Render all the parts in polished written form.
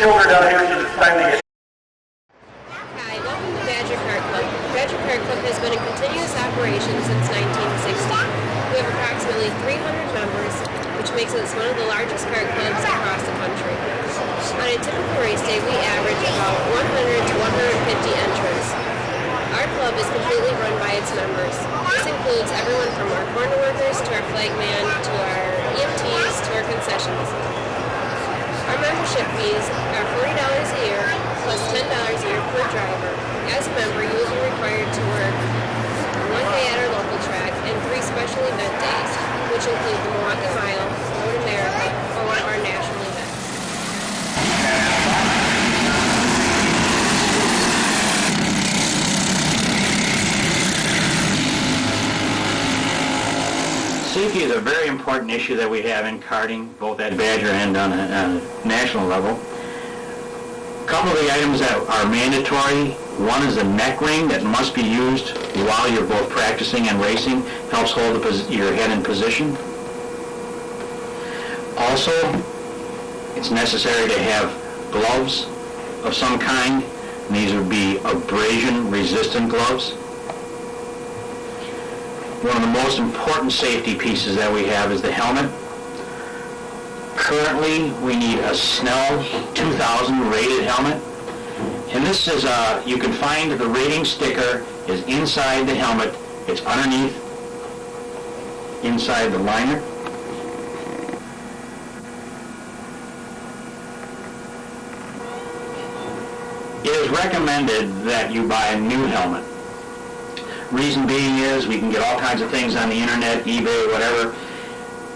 children down here because it's time to get. Hi, welcome to Badger Kart Club. Badger Kart Club has been in continuous operation since 1960. We have approximately 300 members, which makes us one of the largest kart clubs across the country. On a typical race day, we average about 100 to 150 entrants. Our club is completely run by its members. This includes everyone from our corner workers to our flagman to our EMTs to our concessions. Our membership fees are $40 a year plus $10 a year per driver. As a member, you will be required to work 1 day at our local track and 3 special event days, which include the Milwaukee Mile, Road America, or one of our national events. Safety is a very important issue that we have in karting, both at Badger and on a national level. A couple of the items that are mandatory. One is a neck ring that must be used while you're both practicing and racing. Helps hold your head in position. Also, it's necessary to have gloves of some kind. And these would be abrasion-resistant gloves. One of the most important safety pieces that we have is the helmet. Currently, we need a Snell 2000 rated helmet. And this is, you can find the rating sticker is inside the helmet. It's underneath, inside the liner. It is recommended that you buy a new helmet. Reason being is we can get all kinds of things on the internet, eBay, whatever,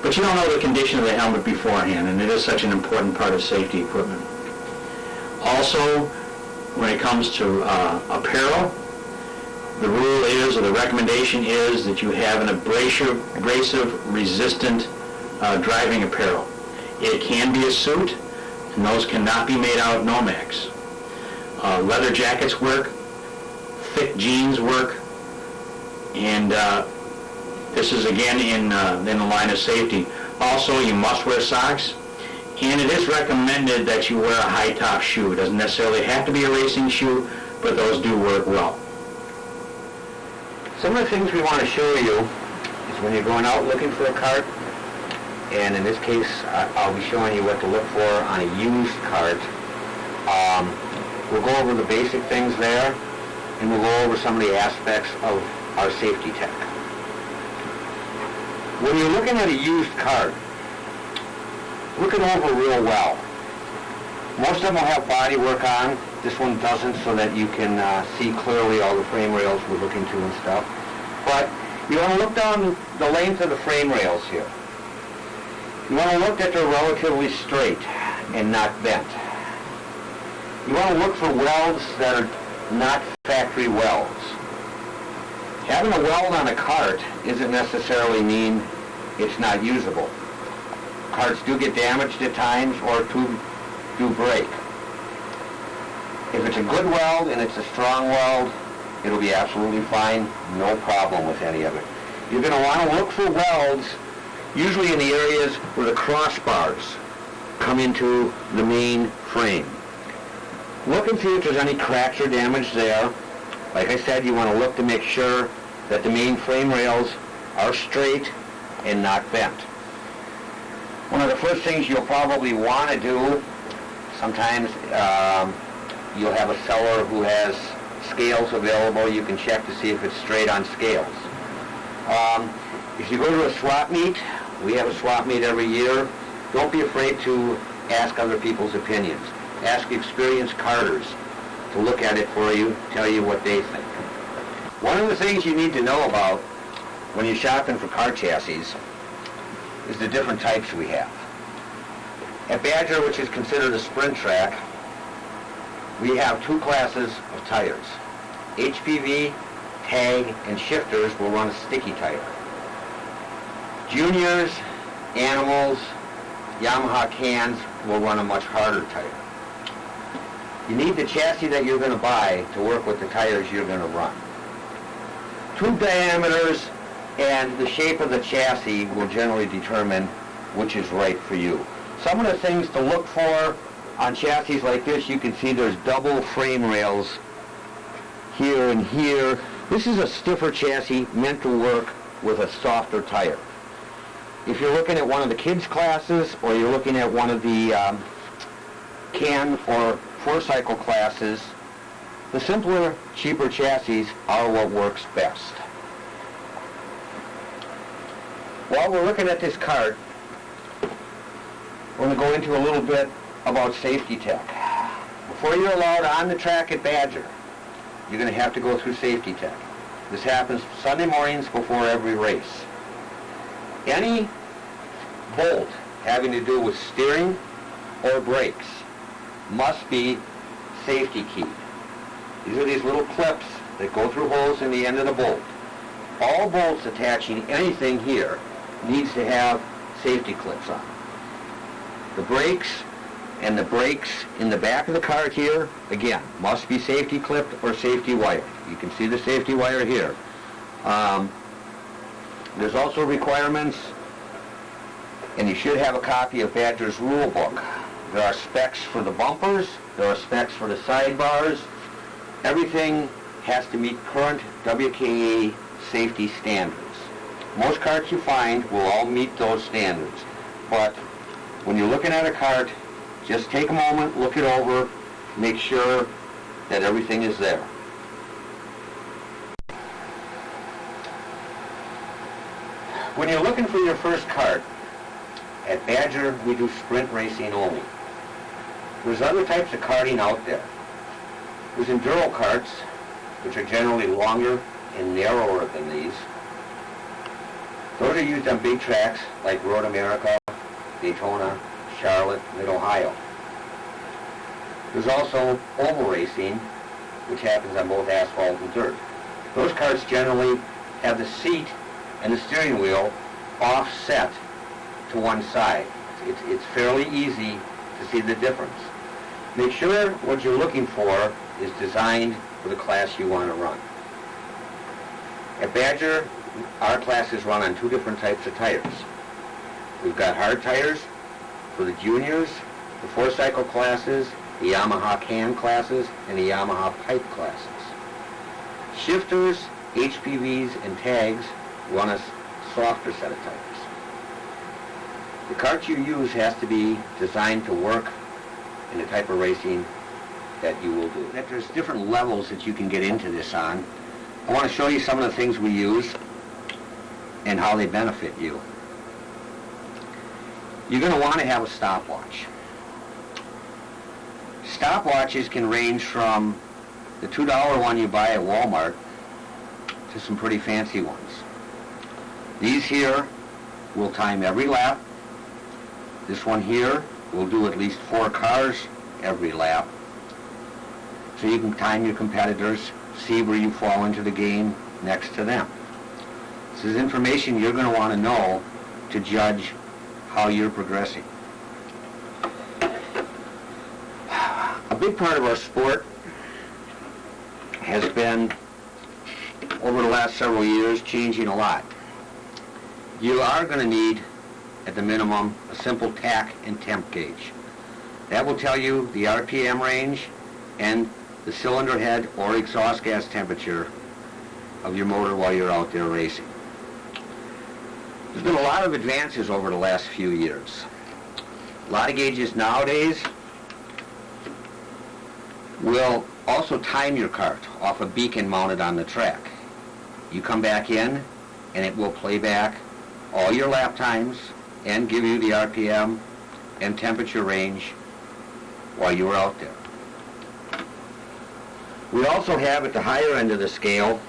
but you don't know the condition of the helmet beforehand, and it is such an important part of safety equipment. Also, when it comes to apparel, the rule is, or the recommendation is, that you have an abrasive-resistant driving apparel. It can be a suit, and those cannot be made out of Nomex. Leather jackets work, thick jeans work, and this is again in the line of safety. Also, you must wear socks, and it is recommended that you wear a high-top shoe. It doesn't necessarily have to be a racing shoe, but those do work well. Some of the things we want to show you is when you're going out looking for a kart, and in this case, I'll be showing you what to look for on a used kart. We'll go over the basic things there, and we'll go over some of the aspects of our safety tech. When you're looking at a used kart, look it over real well. Most of them will have body work on. This one doesn't, so that you can see clearly all the frame rails we're looking to and stuff. But you want to look down the length of the frame rails here. You want to look that they're relatively straight and not bent. You want to look for welds that are not factory welds. Having a weld on a kart doesn't necessarily mean it's not usable. Karts do get damaged at times, or do break. If it's a good weld and it's a strong weld, it'll be absolutely fine, no problem with any of it. You're going to want to look for welds, usually in the areas where the crossbars come into the main frame. Look and see if there's any cracks or damage there. Like I said, you want to look to make sure that the main frame rails are straight and not bent. One of the first things you'll probably want to do, sometimes you'll have a seller who has scales available. You can check to see if it's straight on scales. If you go to a swap meet, we have a swap meet every year, don't be afraid to ask other people's opinions. Ask experienced karters to look at it for you, tell you what they think. One of the things you need to know about when you're shopping for car chassis is the different types we have. At Badger, which is considered a sprint track, we have 2 classes of tires. HPV, tag, and shifters will run a sticky tire. Juniors, animals, Yamaha cans will run a much harder tire. You need the chassis that you're going to buy to work with the tires you're going to run. Tube diameters and the shape of the chassis will generally determine which is right for you. Some of the things to look for On chassis like this, you can see there's double frame rails here and here. This is a stiffer chassis meant to work with a softer tire. If you're looking at one of the kids' classes, or you're looking at one of the can or 4-cycle classes, the simpler, cheaper chassis are what works best. While we're looking at this cart, we're going to go into a little bit about safety tech. Before you're allowed on the track at Badger, you're going to have to go through safety tech. This happens Sunday mornings before every race. Any bolt having to do with steering or brakes must be safety keyed. These are these little clips that go through holes in the end of the bolt. All bolts attaching anything here needs to have safety clips on. The brakes and the brakes in the back of the cart here, again, must be safety clipped or safety wired. You can see the safety wire here. There's also requirements, and you should have a copy of Badger's rule book. There are specs for the bumpers, there are specs for the sidebars. Everything has to meet current WKA safety standards. Most carts you find will all meet those standards, but when you're looking at a cart, just take a moment, look it over, make sure that everything is there. When you're looking for your first cart, at Badger we do sprint racing only. There's other types of karting out there. There's enduro carts, which are generally longer and narrower than these. Those are used on big tracks like Road America, Daytona, Charlotte, Mid-Ohio. There's also oval racing, which happens on both asphalt and dirt. Those carts generally have the seat and the steering wheel offset to one side. It's fairly easy to see the difference. Make sure what you're looking for is designed for the class you want to run. At Badger, our classes run on 2 different types of tires. We've got hard tires for the juniors, the 4-cycle classes, the Yamaha can classes, and the Yamaha pipe classes. Shifters, HPVs, and tags run a softer set of tires. The cart you use has to be designed to work in the type of racing that you will do. There's different levels that you can get into this on. I want to show you some of the things we use and how they benefit you. You're going to want to have a stopwatch. Stopwatches can range from the $2 one you buy at Walmart to some pretty fancy ones. These here will time every lap. This one here will do at least 4 cars every lap. So you can time your competitors, see where you fall into the game next to them. This is information you're going to want to know to judge how you're progressing. A big part of our sport has been, over the last several years, changing a lot. You are going to need, at the minimum, a simple tach and temp gauge. That will tell you the RPM range and the cylinder head or exhaust gas temperature of your motor while you're out there racing. There's been a lot of advances over the last few years. A lot of gauges nowadays will also time your cart off a beacon mounted on the track. You come back in and it will play back all your lap times and give you the RPM and temperature range while you were out there. We also have at the higher end of the scale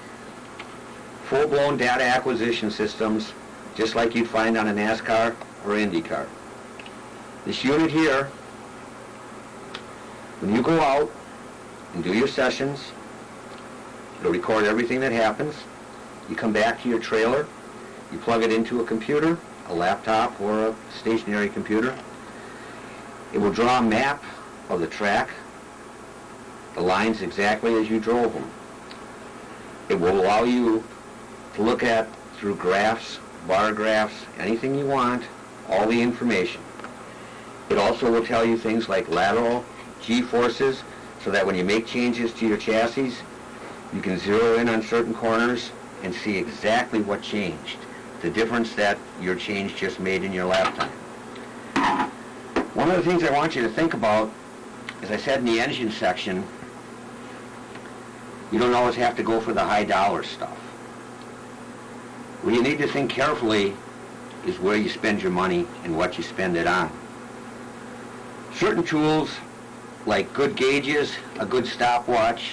full-blown data acquisition systems just like you'd find on a NASCAR or IndyCar. This unit here, when you go out and do your sessions, it'll record everything that happens. You come back to your trailer, you plug it into a computer, a laptop or a stationary computer. It will draw a map of the track, the lines exactly as you drove them. It will allow you to look at, through graphs, bar graphs, anything you want, all the information. It also will tell you things like lateral G-forces, so that when you make changes to your chassis, you can zero in on certain corners and see exactly what changed, the difference that your change just made in your lap time. One of the things I want you to think about, as I said in the engine section, you don't always have to go for the high dollar stuff. What you need to think carefully is where you spend your money and what you spend it on. Certain tools, like good gauges, a good stopwatch,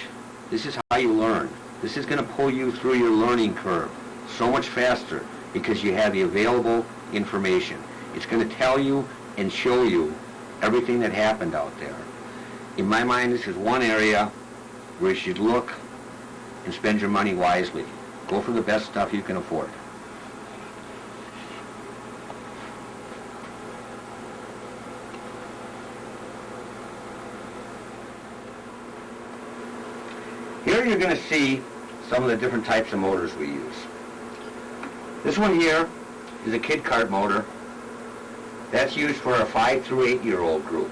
this is how you learn. This is going to pull you through your learning curve so much faster because you have the available information. It's going to tell you and show you everything that happened out there. In my mind, this is one area where you should look and spend your money wisely. Go for the best stuff you can afford. Here you're going to see some of the different types of motors we use. This one here is a kid kart motor. That's used for a 5 through 8 year old group.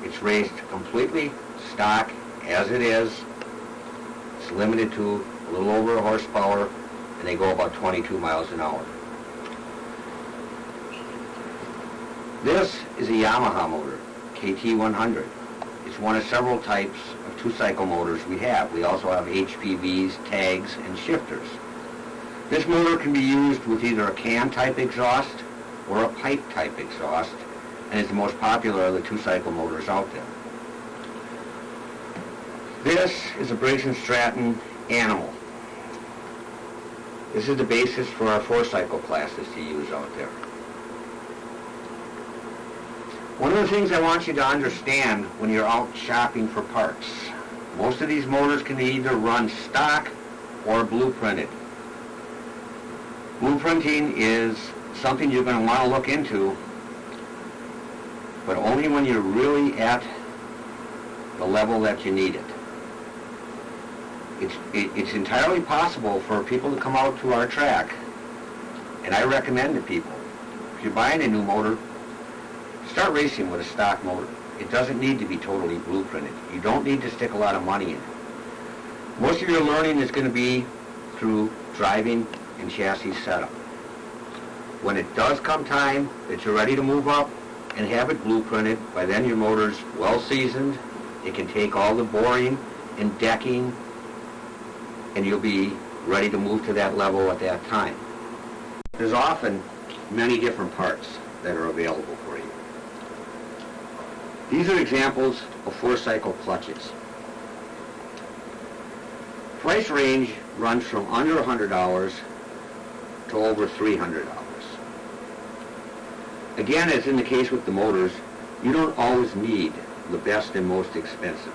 It's raced completely stock as it is. It's limited to a little over a horsepower, and they go about 22 miles an hour. This is a Yamaha motor, KT100. It's one of several types of two-cycle motors we have. We also have HPVs, tags, and shifters. This motor can be used with either a can-type exhaust or a pipe-type exhaust, and is the most popular of the two-cycle motors out there. This is a Briggs & Stratton Animal. This is the basis for our four-cycle classes to use out there. One of the things I want you to understand when you're out shopping for parts, most of these motors can either run stock or blueprinted. Blueprinting is something you're going to want to look into, but only when you're really at the level that you need it. It's entirely possible for people to come out to our track, and I recommend to people, if you're buying a new motor, start racing with a stock motor. It doesn't need to be totally blueprinted. You don't need to stick a lot of money in it. Most of your learning is going to be through driving and chassis setup. When it does come time that you're ready to move up and have it blueprinted, by then your motor's well seasoned, it can take all the boring and decking, and you'll be ready to move to that level at that time. There's often many different parts that are available for you. These are examples of four-cycle clutches. Price range runs from under $100 to over $300. Again, as in the case with the motors, you don't always need the best and most expensive.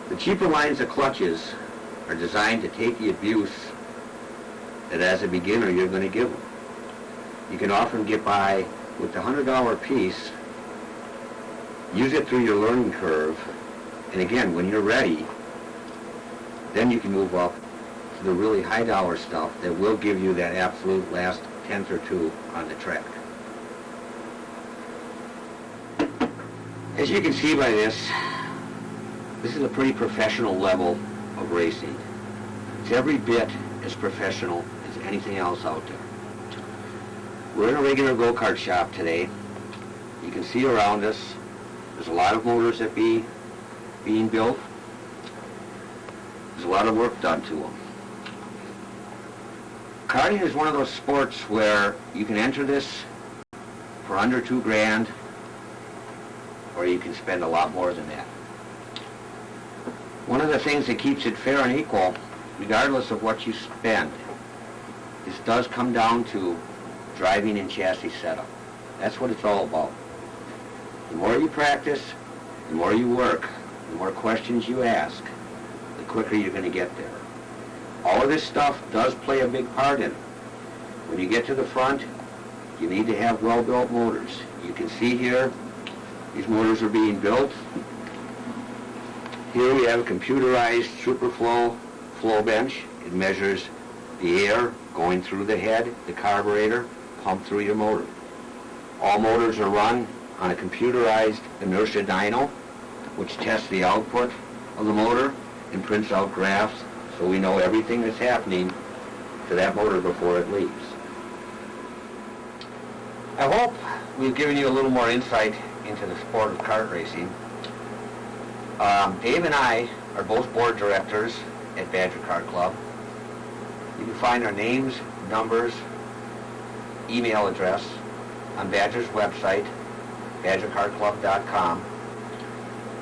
The cheaper lines of clutches are designed to take the abuse that as a beginner you're going to give them. You can often get by with the $100 piece, use it through your learning curve, and again, when you're ready, then you can move up to the really high dollar stuff that will give you that absolute last tenth or two on the track. As you can see by this is a pretty professional level of racing. It's every bit as professional as anything else out there. We're in a regular go-kart shop today. You can see around us, there's a lot of motors that being built. There's a lot of work done to them. Karting is one of those sports where you can enter this for under $2,000, or you can spend a lot more than that. One of the things that keeps it fair and equal, regardless of what you spend, this does come down to driving and chassis setup. That's what it's all about. The more you practice, the more you work, the more questions you ask, the quicker you're going to get there. All of this stuff does play a big part in it. When you get to the front, you need to have well-built motors. You can see here, these motors are being built. Here we have a computerized SuperFlow flow bench. It measures the air going through the head, the carburetor, pumped through your motor. All motors are run on a computerized inertia dyno, which tests the output of the motor and prints out graphs so we know everything that's happening to that motor before it leaves. I hope we've given you a little more insight into the sport of kart racing. Dave and I are both board directors at Badger Kart Club. You can find our names, numbers, email address on Badger's website, badgerkartclub.com.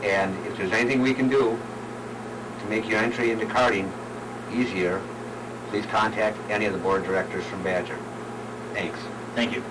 And if there's anything we can do to make your entry into karting easier, please contact any of the board directors from Badger. Thanks. Thank you.